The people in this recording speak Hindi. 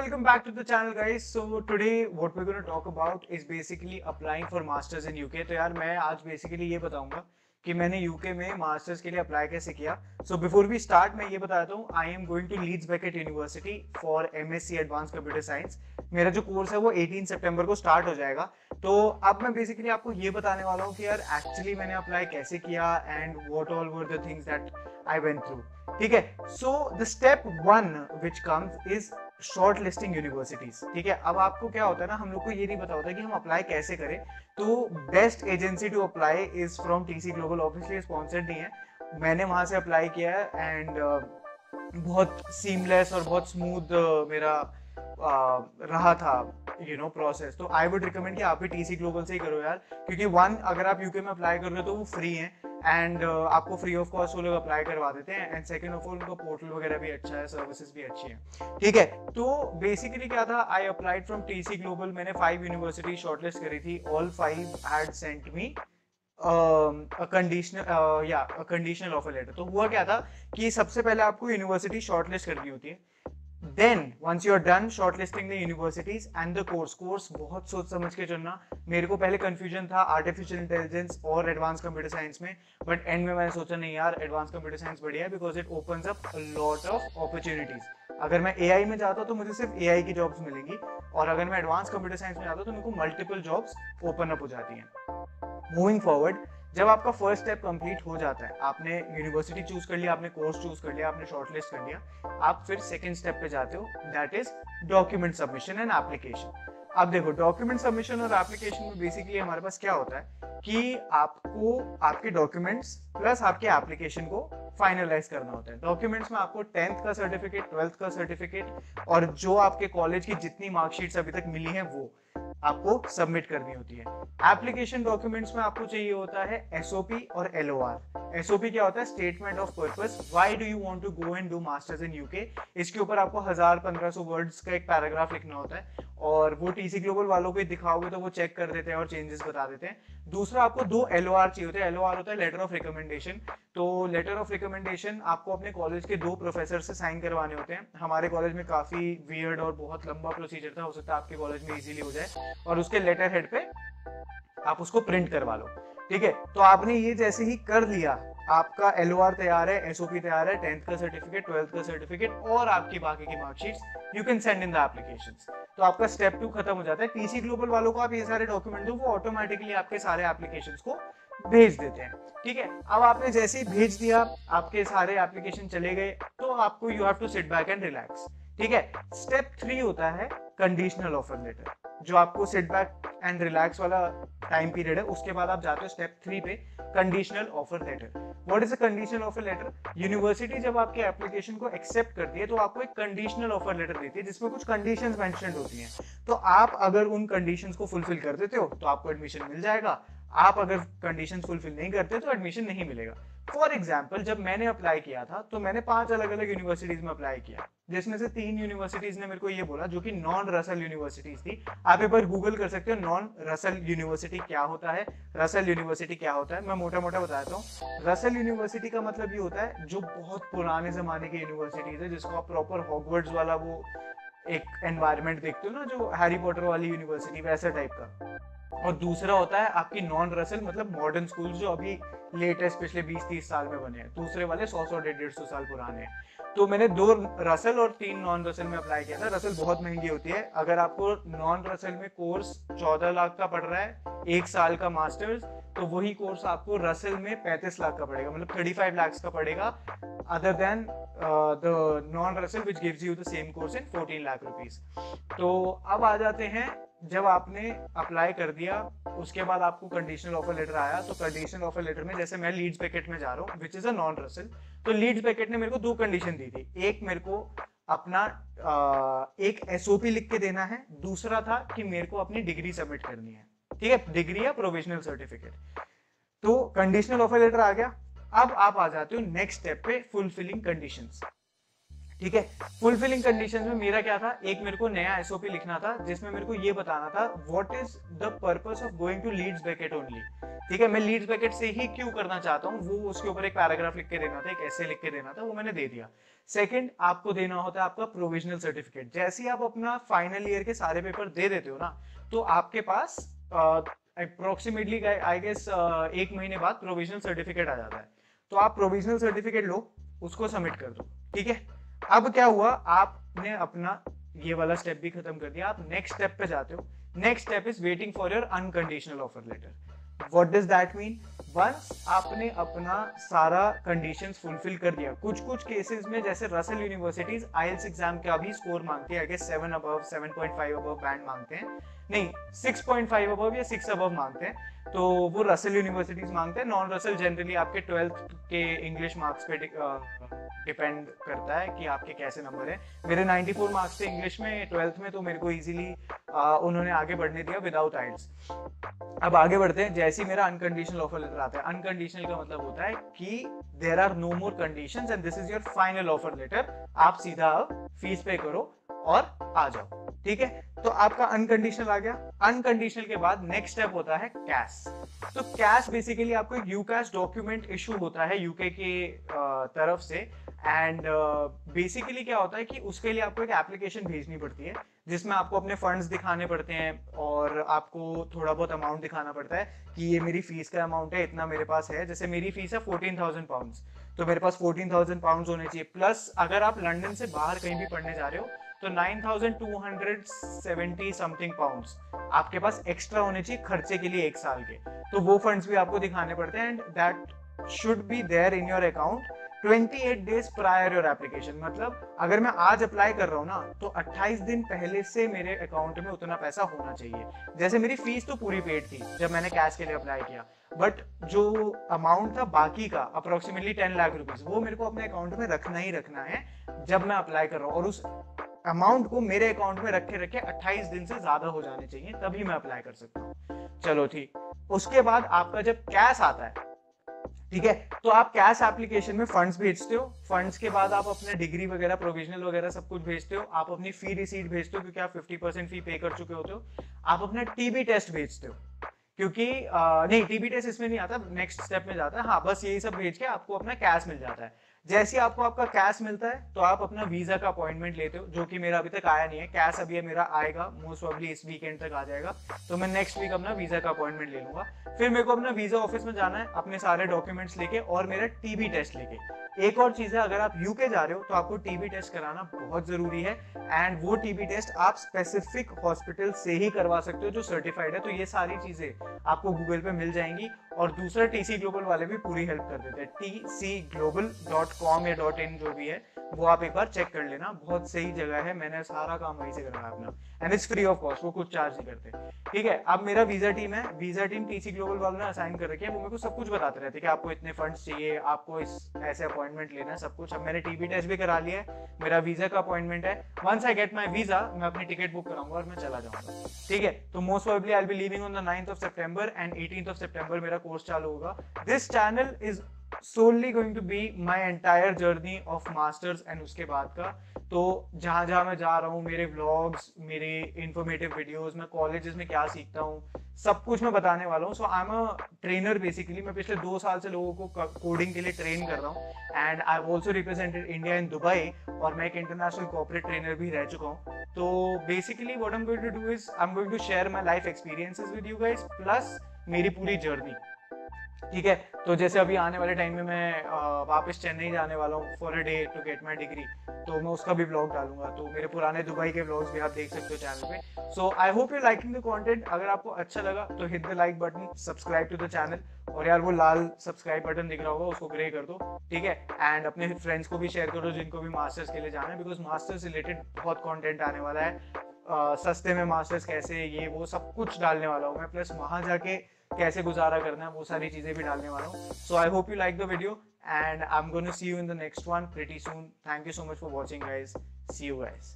welcome back to the channel guys. So today what we're going to talk about is basically applying for masters in UK. तो यार मैं आज basically ये बताऊंगा कि मैंने यूके में मास्टर्स के लिए अप्लाई कैसे किया. सो बिफोर वी स्टार्ट मैं ये बताता हूँ, I am going to Leeds Beckett University for MSc advance computer science. मेरा जो कोर्स है वो 18 सितंबर को स्टार्ट हो जाएगा. तो अब मैं बेसिकली आपको ये बताने वाला हूँ कि यार एक्चुअली मैंने अप्लाई कैसे किया and what all were the things that I went through. ठीक है, so the step 1 which comes is short listing universities. ठीक है, अब आपको क्या होता है ना, हम लोग को ये नहीं पता होता कि हम अप्लाई कैसे करें. तो best agency to apply is from TC Global. Obviously sponsored नहीं है, मैंने वहां से अप्लाई किया है एंड बहुत सीमलेस और बहुत स्मूथ मेरा रहा था प्रोसेस. तो आई वुड रिकमेंड कि आप भी टीसी ग्लोबल से ही करो यार, क्योंकि वन अगर आप यूके में अप्लाई कर रहे हो तो वो फ्री है एंड आपको फ्री ऑफ कॉस्ट वो लोग अप्लाई करवा देते हैं. एंड सेकंड ऑफ ऑल उनका पोर्टल वगैरह भी अच्छा है, सर्विसेज भी अच्छी है. ठीक है, तो बेसिकली क्या था, I applied from TC Global. मैंने 5 यूनिवर्सिटी शॉर्टलिस्ट करी थी. All 5 had sent me conditional offer letter. तो हुआ क्या था कि सबसे पहले आपको यूनिवर्सिटी शॉर्टलिस्ट करनी होती है. Then once you are done shortlisting the universities and the course बहुत सोच समझ के चुनना. मेरे को पहले कंफ्यूजन था आर्टिफिशियल इंटेलिजेंस और एडवांस कंप्यूटर साइंस में, बट एंड में मैंने सोचा नहीं यार, एडवांस कंप्यूटर साइंस बढ़िया है because it opens up a lot of opportunities. अगर मैं एआई में जाता तो मुझे सिर्फ एआई की जॉब्स मिलेंगी, और अगर मैं एडवांस कंप्यूटर साइंस में जाता तो मेरे को मल्टीपल जॉब्स ओपन अप हो जाती हैं. मूविंग फॉरवर्ड, जब आपका फर्स्ट स्टेप कंप्लीट हो जाता है, आपने यूनिवर्सिटी चूज कर लिया, आपने कोर्स चूज कर लिया, आपने शॉर्टलिस्ट कर लिया, आप फिर सेकंड स्टेप पे जाते हो, that is document submission and application. अब देखो, डॉक्यूमेंट सबमिशन और एप्लीकेशन में बेसिकली हमारे पास क्या होता है कि आपको आपके डॉक्यूमेंट्स प्लस आपके एप्लीकेशन को फाइनलाइज करना होता है. डॉक्यूमेंट्स में आपको 10th का सर्टिफिकेट, 12th का सर्टिफिकेट और जो आपके कॉलेज की जितनी मार्कशीट्स अभी तक मिली हैं वो आपको सबमिट करनी होती है. एप्लीकेशन डॉक्यूमेंट्स में आपको चाहिए होता है एसओपी और एलओआर. एसओपी क्या होता है, statement of purpose, why do you want to go and do masters in UK. इसके ऊपर आपको 1000-1500 वर्ड्स का एक पैराग्राफ लिखना होता है, और वो टीसी ग्लोबल वालों को दिखाओगे तो वो चेक कर देते हैं और चेंजेस बता देते हैं. दूसरा, आपको 2 एलओआर चाहिए होते हैं. एलओआर होता है लेटर ऑफ रिकमेंडेशन. तो लेटर ऑफ रिकमेंडेशन आपको अपने कॉलेज के 2 प्रोफेसर से साइन करवाने होते हैं. हमारे कॉलेज में काफी वियर्ड और बहुत लंबा प्रोसीजर था, हो सकता है आपके कॉलेज में इजीली हो जाए, और उसके लेटर हेड पे आप उसको प्रिंट करवा लो. ठीक है, तो आपने ये जैसे ही कर लिया, आपका एलओआर तैयार है, एसओपी तैयार है, 10th का सर्टिफिकेट, 12th का सर्टिफिकेट और आपकी बाकी की marksheets, you can send in the applications. तो आपका स्टेप 2 खत्म हो जाता है. टीसी ग्लोबल वालों को आप ये सारे डॉक्यूमेंट दो, वो ऑटोमेटिकली आपके सारे एप्लीकेशंस को भेज देते हैं. ठीक है, अब आपने जैसे ही भेज दिया, आपके सारे एप्लीकेशन चले गए, तो आपको you have to sit back and relax. ठीक है, स्टेप 3 होता है कंडीशनल ऑफर लेटर, जो आपको सिट बैक एंड रिलैक्स वाला टाइम पीरियड है. उसके बाद आप जाते हो स्टेप 3 पे, conditional offer letter. What is a conditional offer letter? University जब आपके एप्लीकेशन को एक्सेप्ट करती है तो आपको एक कंडीशनल ऑफर लेटर देती है जिसमें कुछ कंडीशंस मेंशन्ड होती हैं. तो आप अगर उन कंडीशंस को फुलफिल कर देते हो तो आपको एडमिशन मिल जाएगा. आप अगर कंडीशंस फुलफिल नहीं करते तो एडमिशन नहीं मिलेगा. फॉर एग्जाम्पल, जब मैंने अप्लाई किया था तो मैंने 5 अलग अलग यूनिवर्सिटीज में अप्लाई किया, जिसमें से 3 यूनिवर्सिटीज ने मेरे को ये बोला, जो कि नॉन रसल यूनिवर्सिटीज थी. आप एक बार गूगल कर सकते हो नॉन रसल यूनिवर्सिटी क्या होता है, रसल यूनिवर्सिटी क्या होता है. मैं मोटा मोटा बताता हूँ. रसल यूनिवर्सिटी का मतलब ये होता है जो बहुत पुराने जमाने की यूनिवर्सिटीज है, जिसको आप प्रॉपर हॉगवर्ट्स वाला वो एक एनवायरनमेंट देखते हो ना, जो हैरी पॉटर वाली यूनिवर्सिटी, वैसा टाइप का. और दूसरा होता है आपकी नॉन रसल, मतलब मॉडर्न स्कूल जो अभी लेटेस्ट पिछले 20-30 साल में बने हैं. दूसरे वाले 100-150 साल पुराने हैं. तो मैंने 2 रसल और 3 नॉन रसल में अप्लाई किया था. रसल बहुत महंगी होती है. अगर आपको नॉन रसल में कोर्स 14 लाख का पड़ रहा है, 1 साल का मास्टर्स, तो वही कोर्स आपको रसल में 35 लाख का पड़ेगा, मतलब 35 लाख का पड़ेगा, other than the non Russell which gives you the same course in 14 lakh rupees. तो अब आ जाते हैं, जब आपने अप्लाई कर दिया उसके बाद आपको कंडीशनल ऑफर लेटर आया. तो कंडीशनल ऑफर लेटर में, जैसे मैं लीड्स पैकेट में जा रहा हूँ which is a non Russell, तो लीड्स पैकेट ने मेरे को 2 कंडीशन दी थी. एक, मेरे को अपना एक एसओपी लिख के देना है. दूसरा था कि मेरे को अपनी डिग्री सबमिट करनी है. ठीक है, डिग्री या प्रोविजनल सर्टिफिकेट. तो कंडीशनल ऑफर लेटर आ गया. अब आप आ जाते हो नेक्स्ट स्टेप पे, फुलफिलिंग कंडीशंस. ठीक है। फुलफिलिंग कंडीशंस में मेरा क्या था, एक मेरे को नया एसओपी लिखना था जिसमें मेरे को ये बताना था what is the purpose of going to Leeds Beckett only. ठीक है, मैं लीड्स बकेट से ही क्यों करना चाहता हूँ, वो उसके ऊपर एक पैराग्राफ लिख के देना था, एक ऐसे लिख के देना था, वो मैंने दे दिया। सेकंड, आपको देना होता है आपका प्रोविजनल सर्टिफिकेट। जैसे ही आप अपना फाइनल ईयर के सारे पेपर दे देते हो ना, तो आपके पास अप्रोक्सीमेटली आई गेस 1 महीने बाद प्रोविजनल सर्टिफिकेट आ जाता है। तो आप प्रोविजनल सर्टिफिकेट लो, उसको सबमिट कर दो। ठीक है, अब क्या हुआ, आपने अपना ये वाला स्टेप भी खत्म कर दिया, आप नेक्स्ट स्टेप पे जाते हो। Next step is waiting for your unconditional offer letter. What does that mean? Once आपने अपना सारा कंडीशंस फुलफिल कर दिया, कुछ कुछ केसेस में जैसे रसेल यूनिवर्सिटीज आईएलटीएस एग्जाम का भी स्कोर मांगती है, I guess 7 above 7.5 above band मांगते हैं, नहीं 6.5 अबव या 6 अबव मांगते हैं। तो वो रसेल यूनिवर्सिटीज मांगते हैं। नॉन रसेल जनरली आपके 12th के इंग्लिश मार्क्स पे डिपेंड करता है कि आपके कैसे नंबर है। मेरे 94 मार्क्स थे इंग्लिश में 12th में, तो मेरे को इजीली उन्होंने आगे बढ़ने दिया विदाउट आइल्स। अब आगे बढ़ते हैं। जैसे ही मेरा अनकंडीशनल ऑफर लेटर आता है, अनकंडीशनल का मतलब होता है कि there are no more conditions and this is your final offer letter. आप सीधा फीस पे करो और आ जाओ। ठीक है, तो आपका अनकंडीशनल आ गया। अनकंडीशनल के बाद नेक्स्ट स्टेप होता है कैश। तो कैश बेसिकली आपको एक यूकैश डॉक्यूमेंट इशू होता है यूके के तरफ से, एंड बेसिकली क्या होता है कि उसके लिए आपको एक एप्लीकेशन भेजनी पड़ती है जिसमें आपको अपने फंड्स दिखाने पड़ते हैं और आपको थोड़ा बहुत अमाउंट दिखाना पड़ता है कि ये मेरी फीस का अमाउंट है, इतना मेरे पास है। जैसे मेरी फीस है 14,000 पाउंड्स, तो मेरे पास 14,000 पाउंड्स होने चाहिए। प्लस अगर आप लंदन से बाहर कहीं भी पढ़ने जा रहे हो तो 9,270 समथिंग पाउंड्स आपके पास एक्स्ट्रा होने चाहिए खर्चे के लिए 1 साल के। तो वो फंड्स भी आपको दिखाने पड़ते हैं and that should be there in your account 28 days prior your application. मतलब अगर मैं आज अप्लाई कर रहा हूँ ना, तो 28 दिन पहले से मेरे अकाउंट में उतना पैसा होना चाहिए। जैसे मेरी फीस तो पूरी पेड थी जब मैंने कैश के लिए अप्लाई किया, बट जो अमाउंट था बाकी का अप्रोक्सीमेटली 10 लाख रुपीज, वो मेरे को अपने अकाउंट में रखना ही रखना है जब मैं अप्लाई कर रहा हूँ। और उस अमाउंट को मेरे अकाउंट में रखे रखे 28 दिन से ज्यादा हो जाने चाहिए, तभी मैं अप्लाई कर सकता हूँ। चलो ठीक, उसके बाद आपका जब कैश आता है, ठीक है, तो आप कैश एप्लीकेशन में फंड्स भेजते हो। फंड्स के बाद आप अपने डिग्री वगैरह प्रोविजनल वगैरह सब कुछ भेजते हो। आप अपनी फी रिसीट भेजते हो क्योंकि आप 50% फी पे कर चुके होते हो। आप अपना टीबी टेस्ट भेजते हो क्योंकि नहीं, टीबी टेस्ट इसमें नहीं आता, नेक्स्ट स्टेप में जाता है। हाँ, बस यही सब भेज के आपको अपना कैश मिल जाता है। जैसे आपको आपका कैश मिलता है तो आप अपना वीजा का अपॉइंटमेंट लेते हो, जो कि मेरा अभी तक आया नहीं है। कैश अभी मेरा आएगा, मोस्ट प्रोबेबली इस वीकेंड तक आ जाएगा, तो मैं नेक्स्ट वीक अपना वीजा का अपॉइंटमेंट ले लूंगा। फिर मेरे को अपना वीजा ऑफिस में जाना है अपने सारे डॉक्यूमेंट्स लेके और मेरा टीबी टेस्ट लेके। एक और चीज है, अगर आप यूके जा रहे हो तो आपको टीबी टेस्ट कराना बहुत जरूरी है, एंड वो टीबी टेस्ट आप स्पेसिफिक हॉस्पिटल से ही करवा सकते हो जो सर्टिफाइड है। तो ये सारी चीजें आपको गूगल पे मिल जाएंगी। और दूसरा, टीसी ग्लोबल वाले भी पूरी हेल्प कर देते हैं। tcglobal.com या .in जो भी है वो आप एक बार चेक कर लेना, बहुत सही जगह है। मैंने सारा काम वहीं से करवाया अपना, and it's free of cost, वो कुछ चार्ज नहीं करते। ठीक है, अब मेरा वीजा टीम है, वीजा टीम टीसी ग्लोबल वालों ने असाइन कर रखी है, वो मेरे को सब कुछ बताते रहते हैं कि आपको इतने फंड्स चाहिए, आपको इस ऐसे अपॉइंटमेंट लेना है, सब कुछ। अब मैंने टीबी टेस्ट भी करा लिया है, मेरा वीजा का अपॉइंटमेंट है। Once I get my visa, मैं अपनी टिकट बुक कराऊंगा और मैं चला जाऊंगा। ठीक है, तो most probably I will be leaving on the 9th of September and 18th of September मेरा कोर्स चालू होगा। This channel is solely going to be my entire journey of masters and उसके बाद का। तो जहां जहां मैं जा रहा हूँ, मेरे व्लॉग्स, मेरे इंफॉर्मेटिव वीडियोस, मैं कॉलेजेस में क्या सीखता हूँ, सब कुछ मैं बताने वाला हूँ। So I am a trainer basically. मैं पिछले 2 साल से लोगों को कोडिंग के लिए ट्रेन कर रहा हूँ, and I have also represented India in Dubai, और मैं एक इंटरनेशनल कॉर्पोरेट ट्रेनर भी रह चुका हूँ। तो basically what I am going to do is I am going to share my life experiences with you guys, plus मेरी पूरी जर्नी। ठीक है, तो जैसे अभी आने वाले टाइम में मैं वापस चेन्नई जाने वाला हूँ for a day to get my degree, तो मैं उसका भी व्लॉग डालूंगा। तो मेरे पुराने दुबई के व्लॉग्स भी आप देख सकते हो चैनल पे। So I hope you liking the content. अगर आपको अच्छा लगा तो hit the like button, subscribe to the channel, और यार वो लाल सब्सक्राइब बटन दिख रहा होगा उसको ग्रे कर दो। ठीक है, एंड अपने फ्रेंड्स को भी शेयर करो जिनको भी मास्टर्स के लिए जाना है, बिकॉज मास्टर्स रिलेटेड बहुत कॉन्टेंट आने वाला है। सस्ते में मास्टर्स कैसे, ये वो सब कुछ डालने वाला हूँ मैं, प्लस वहां जाके कैसे गुजारा करना है वो सारी चीजें भी डालने वाला हूँ। So I hope you like the video and I am going to see you in the next one pretty soon. Thank you so much for watching guys, see you guys.